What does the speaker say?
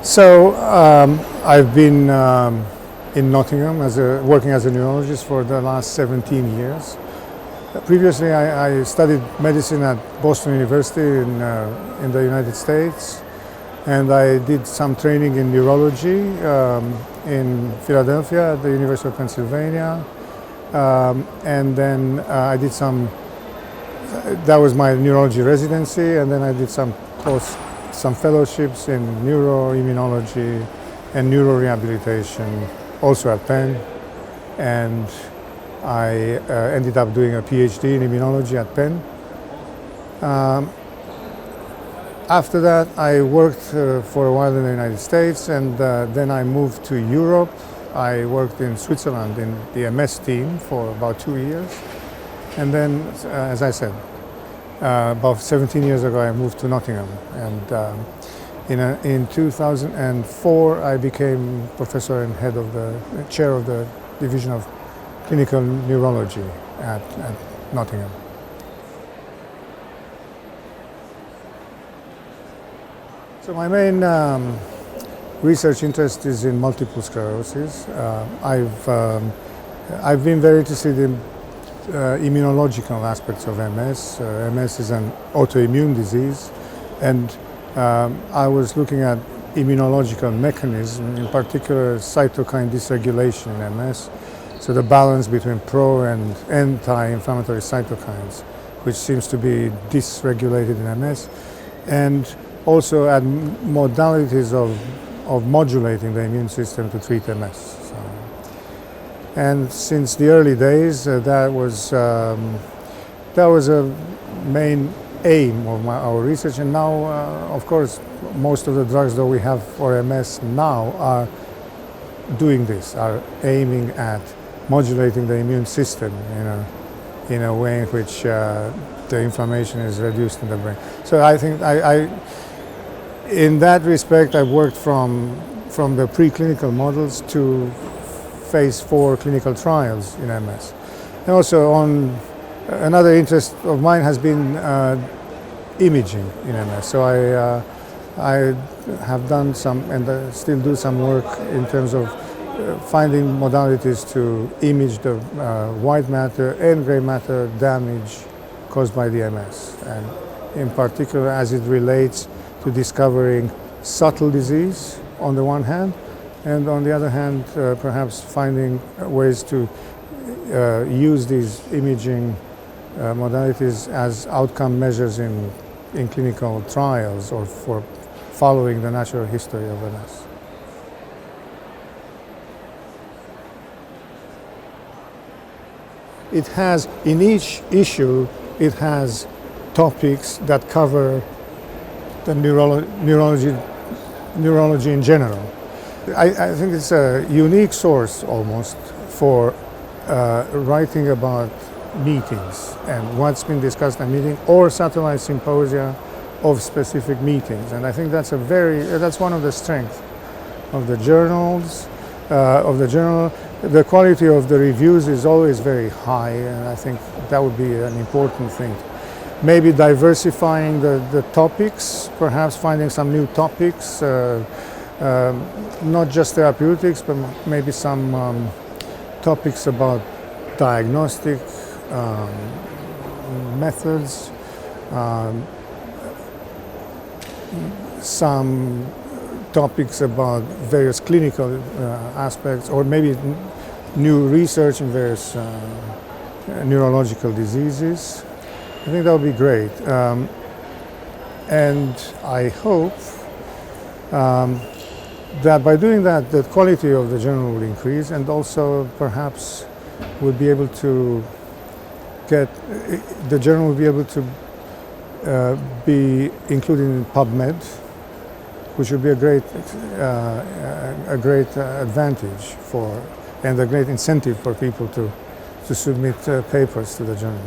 So I've been in Nottingham working as a neurologist for the last 17 years. Previously, I studied medicine at Boston University in the United States, and I did some training in neurology in Philadelphia at the University of Pennsylvania, and then I did that was my neurology residency, and then I did some fellowships in neuroimmunology and neurorehabilitation, also at Penn, and I ended up doing a PhD in immunology at Penn. After that, I worked for a while in the United States, and then I moved to Europe. I worked in Switzerland in the MS team for about 2 years. And then, as I said, about 17 years ago, I moved to Nottingham. And in 2004, I became professor and chair of the Division of Clinical Neurology at Nottingham. So my main research interest is in multiple sclerosis. I've been very interested in immunological aspects of MS. MS is an autoimmune disease, and I was looking at immunological mechanism, in particular cytokine dysregulation in MS. So the balance between pro and anti-inflammatory cytokines, which seems to be dysregulated in MS, and also at modalities of modulating the immune system to treat MS. And since the early days, that was a main aim of our research. And now, of course, most of the drugs that we have for MS now are doing this, are aiming at modulating the immune system in a way in which the inflammation is reduced in the brain. So I think in that respect, I worked from the preclinical models to phase 4 clinical trials in MS. And also another interest of mine has been imaging in MS. So I have done some, and still do some work in terms of finding modalities to image the white matter and gray matter damage caused by the MS. And in particular, as it relates to discovering subtle disease on the one hand, and on the other hand, perhaps finding ways to use these imaging modalities as outcome measures in clinical trials or for following the natural history of MS. It has, in each issue, it has topics that cover the neurology in general. I think it's a unique source almost for writing about meetings and what's been discussed in a meeting or satellite symposia of specific meetings. And I think that's one of the strengths of the journals, The quality of the reviews is always very high, and I think that would be an important thing. Maybe diversifying the topics, perhaps finding some new topics, not just therapeutics, but maybe some topics about diagnostic methods, some topics about various clinical aspects, or maybe new research in various neurological diseases. I think that would be great. And I hope that by doing that, the quality of the journal will increase, and also perhaps we'll be able to the journal will be able to be included in PubMed, which would be a great advantage and a great incentive for people to submit papers to the journal.